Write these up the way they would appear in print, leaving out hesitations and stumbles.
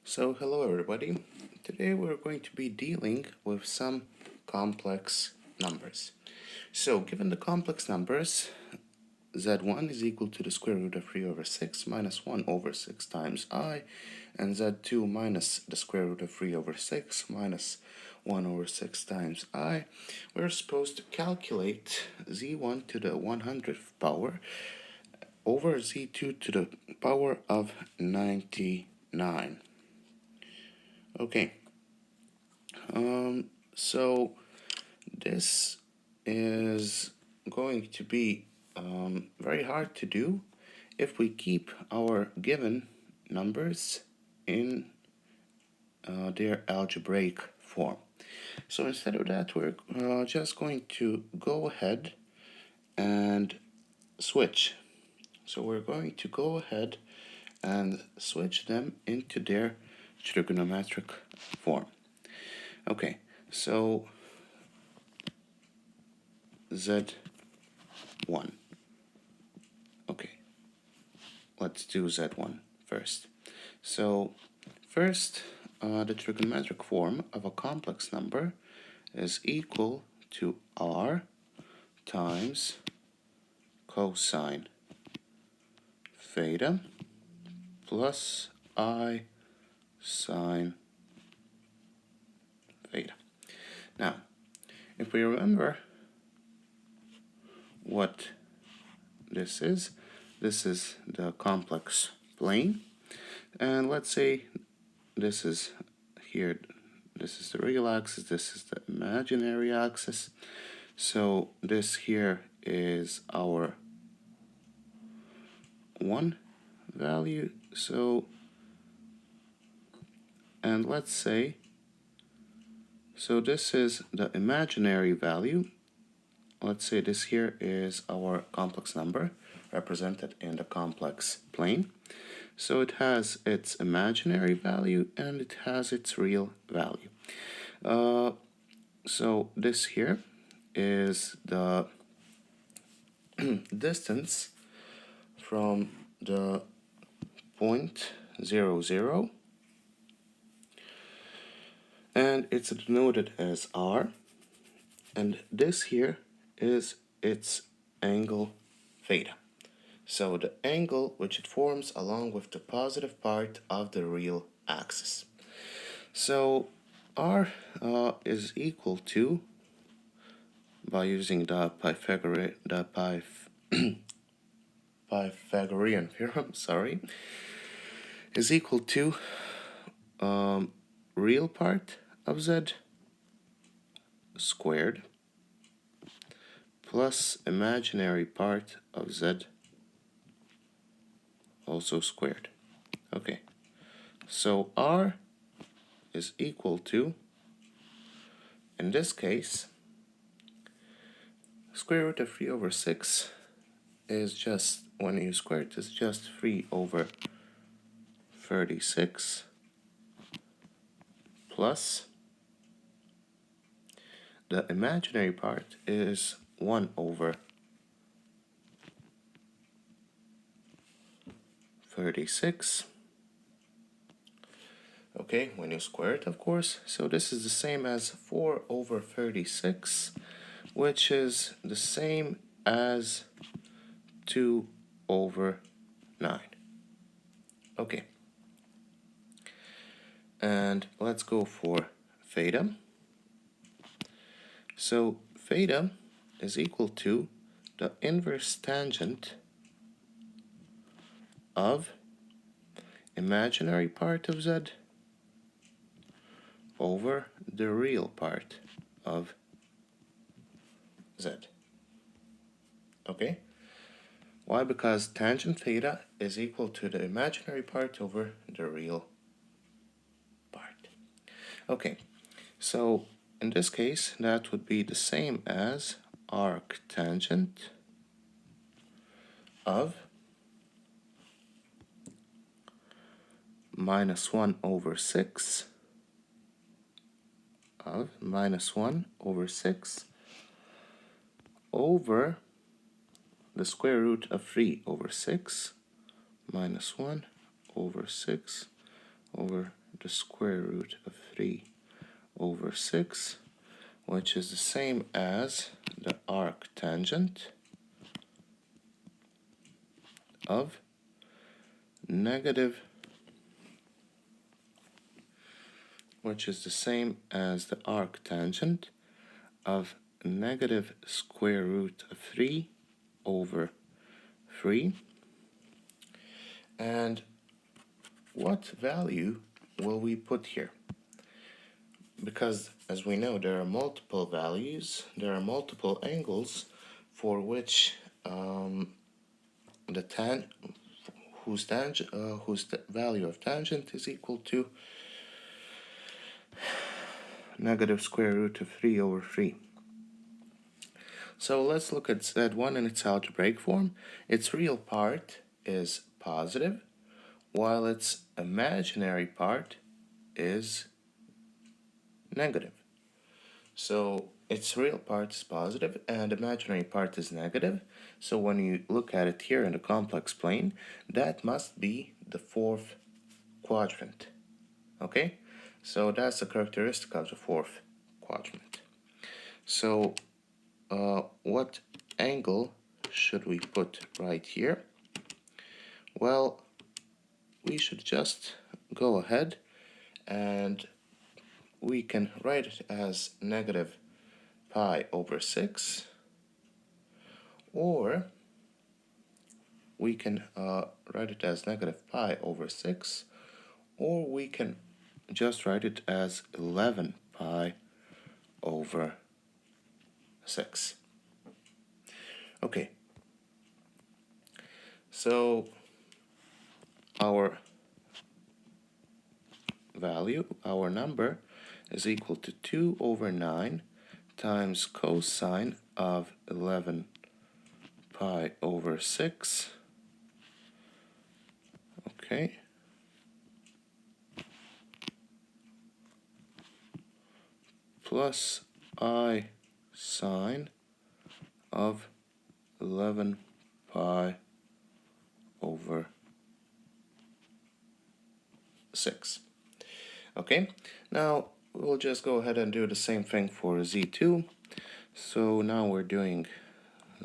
So hello everybody. Today we're going to be dealing with some complex numbers. So given the complex numbers, z1 is equal to the square root of 3 over 6 minus 1 over 6 times I, and z2 minus the square root of 3 over 6 minus 1 over 6 times I, we're supposed to calculate z1 to the 100th power over z2 to the power of 99. Okay, so this is going to be very hard to do if we keep our given numbers in their algebraic form. So instead of that, we're just going to go ahead and switch. So we're going to go ahead and switch them into their trigonometric form. Okay, so Z1. Okay, let's do Z1 first. So first, the trigonometric form of a complex number is equal to R times cosine theta plus I sine theta. Now, if we remember what this is the complex plane, and let's say this is here, this is the real axis, this is the imaginary axis. So this here is our one value. So, and let's say, so this is the imaginary value. Let's say this here is our complex number represented in the complex plane. So it has its imaginary value and it has its real value. So this here is the distance from the point 0, 0, and it's denoted as R, and this here is its angle theta. So the angle which it forms along with the positive part of the real axis. So R is equal to, by using the Pythagorean theorem, is equal to real part of z squared plus imaginary part of z also squared. Okay, so R is equal to, in this case, square root of 3 over 6 is just, when you square it, is just 3 over 36 plus the imaginary part is 1 over 36. Okay, when you square it, of course. So this is the same as 4 over 36, which is the same as 2 over 9. Okay. And let's go for theta. So theta is equal to the inverse tangent of imaginary part of z over the real part of z. Okay? Why? Because tangent theta is equal to the imaginary part over the real part. Okay, so in this case, that would be the same as arctangent of minus 1 over 6 of minus 1 over 6 over the square root of 3 over 6 minus 1 over 6 over the square root of 3 over 6, which is the same as the arctangent of negative, which is the same as the arctangent of negative square root of 3 over 3. And what value will we put here? Because as we know, there are multiple values, there are multiple angles for which whose value of tangent is equal to negative square root of 3 over 3. So let's look at Z1 in its algebraic form. Its real part is positive, while its imaginary part is negative. So its real part is positive and imaginary part is negative. So when you look at it here in the complex plane, that must be the fourth quadrant. Okay? So that's the characteristic of the fourth quadrant. So what angle should we put right here? Well, we should just go ahead and we can write it as negative pi over 6, or we can write it as negative pi over 6, or we can just write it as 11 pi over 6. Okay, so our value, our number, is equal to 2 over 9 times cosine of 11 pi over 6. Okay. Plus I sine of 11 pi over 6. Okay, now we'll just go ahead and do the same thing for Z2. So now we're doing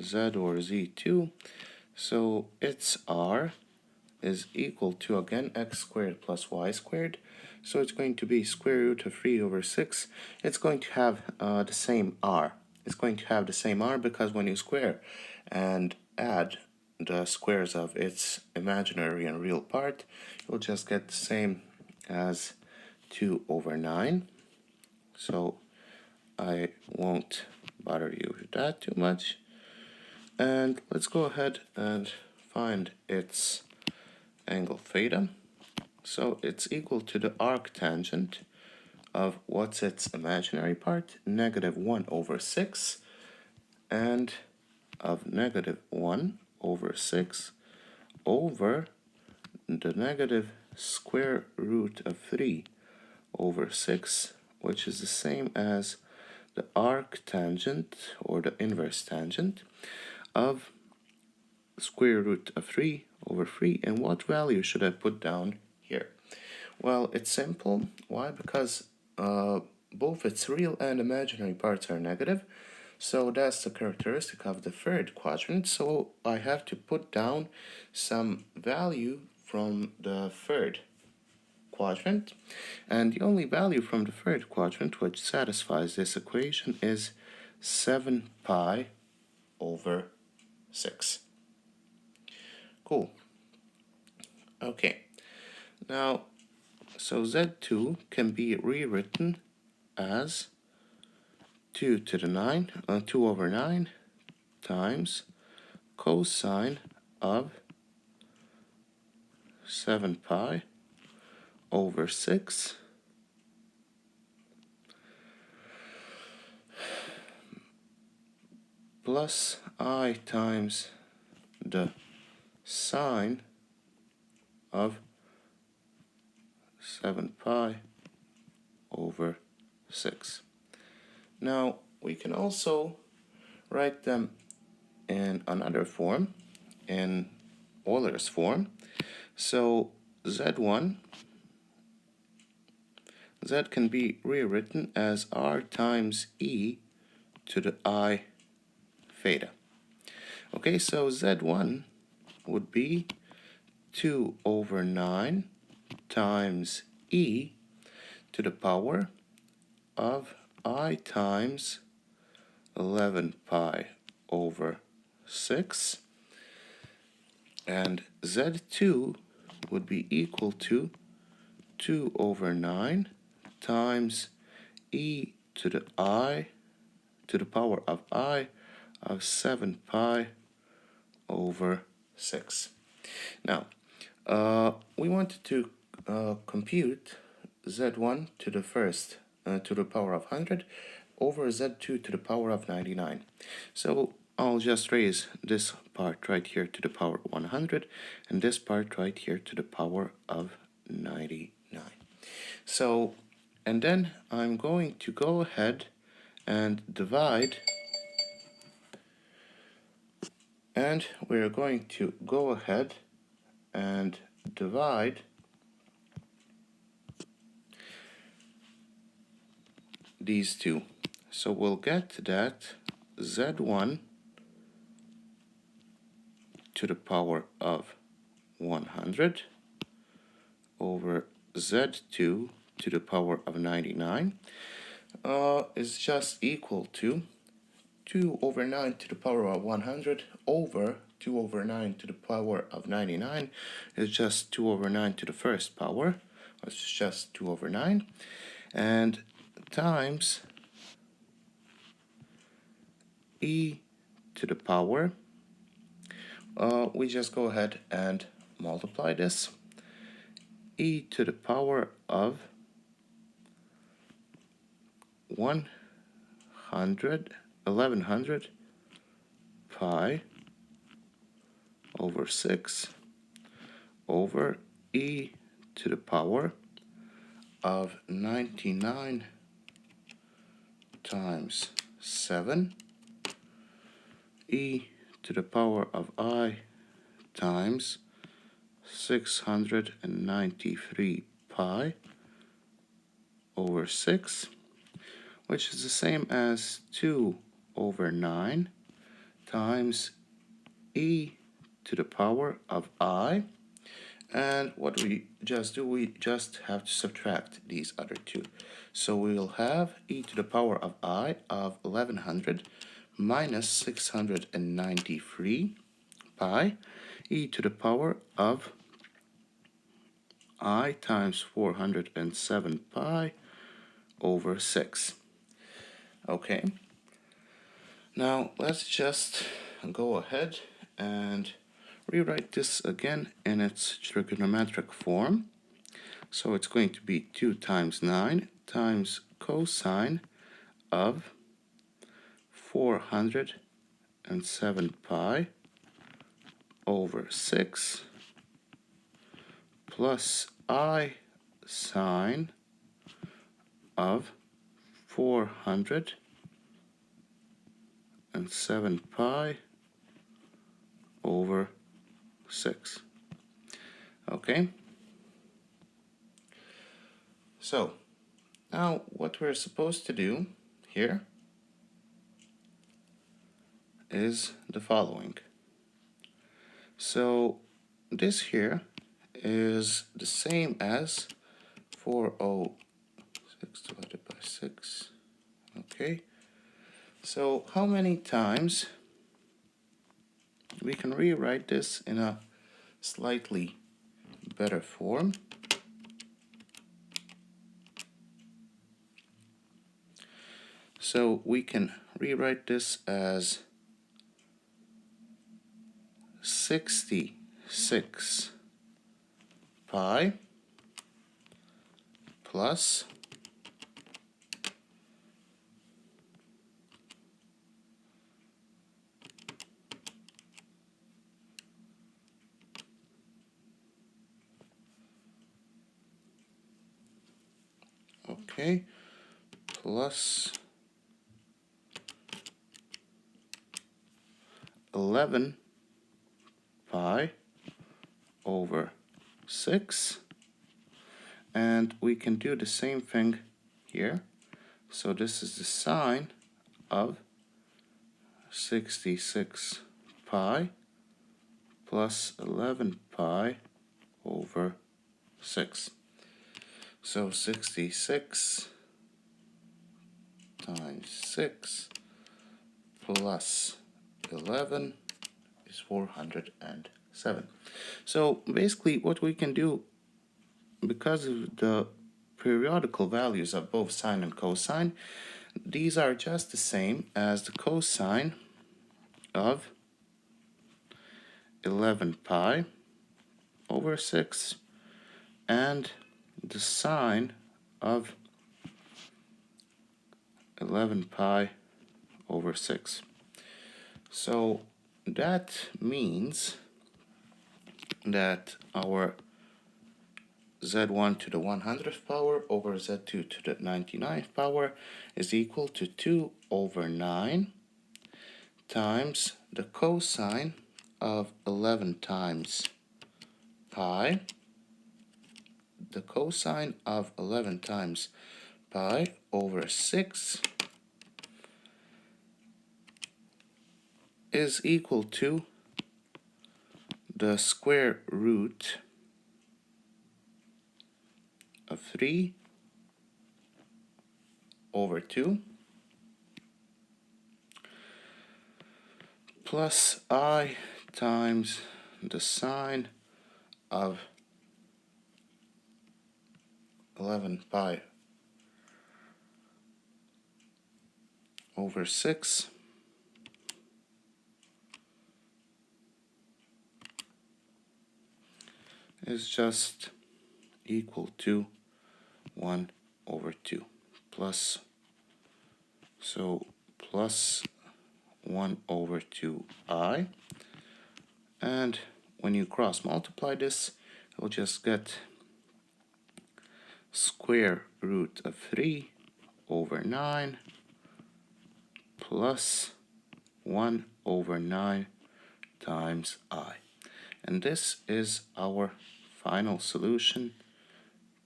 Z or Z2. So its R is equal to, again, x squared plus y squared. So it's going to be square root of 3 over 6. It's going to have the same R. It's going to have the same R because when you square and add the squares of its imaginary and real part, you'll just get the same as 2 over 9. So I won't bother you with that too much. And let's go ahead and find its angle theta. So it's equal to the arctangent of what's its imaginary part, negative 1 over 6, and of negative 1 over 6 over the negative square root of 3 over 6, which is the same as the arctangent or the inverse tangent of square root of 3 over 3. And what value should I put down here? Well, it's simple. Why? Because both its real and imaginary parts are negative. So that's the characteristic of the third quadrant. So I have to put down some value from the third quadrant. And the only value from the third quadrant which satisfies this equation is 7 pi over 6. Cool. Okay. Now, so Z2 can be rewritten as 2 over 9 times cosine of 7 pi over 6 plus I times the sine of 7 pi over 6. Now, we can also write them in another form, in Euler's form. So Z1 z can be rewritten as r times e to the I theta. Okay, so z1 would be 2 over 9 times e to the power of I times 11 pi over 6, and z2 would be equal to 2 over 9 times e to the I to the power of I of 7 pi over 6. Now, we wanted to compute z1 to the first to the power of 100 over z2 to the power of 99. So I'll just raise this part right here to the power of 100 and this part right here to the power of 99. So, and then I'm going to go ahead and divide, and we're going to go ahead and divide these two. So we'll get that z1 to the power of 100 over z2 to the power of 99 is just equal to 2 over 9 to the power of 100 over 2 over 9 to the power of 99 is just 2 over 9 to the first power, which is just 2 over 9, and times e to the power. We just go ahead and multiply this. E to the power of 1100 pi over 6 over e to the power of 99 times 7 e to the power of I times 693 pi over 6, which is the same as 2 over 9 times e to the power of I. And what we just do, we just have to subtract these other two. So we will have e to the power of I of 1100 minus 693 pi e to the power of I times 407 pi over 6. Okay, now let's just go ahead and rewrite this again in its trigonometric form. So it's going to be 2 times 9 times cosine of 407 pi over 6 plus I sine of 407 pi over 6. Okay? So, now what we're supposed to do here is the following. So, this here is the same as 406 divided by 6. Okay, so how many times we can rewrite this in a slightly better form? So we can rewrite this as 66 pi plus plus 11 pi over 6, And we can do the same thing here. So this is the sine of 66 pi plus 11 pi over 6. So 66 times 6 plus 11 is 407. So basically what we can do, because of the periodical values of both sine and cosine, these are just the same as the cosine of 11 pi over 6 and the sine of 11 pi over 6. So that means that our z1 to the 100th power over z2 to the 99th power is equal to 2 over 9 times the cosine of 11 times pi, the cosine of 11 times pi over 6 is equal to the square root of 3 over 2 plus I times the sine of 11 pi over 6 is just equal to 1 over 2 plus, so plus 1 over 2i, and when you cross multiply this, you'll just get square root of 3 over 9 plus 1 over 9 times I. And this is our final solution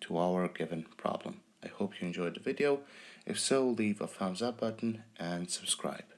to our given problem. I hope you enjoyed the video. If so, leave a thumbs up button and subscribe.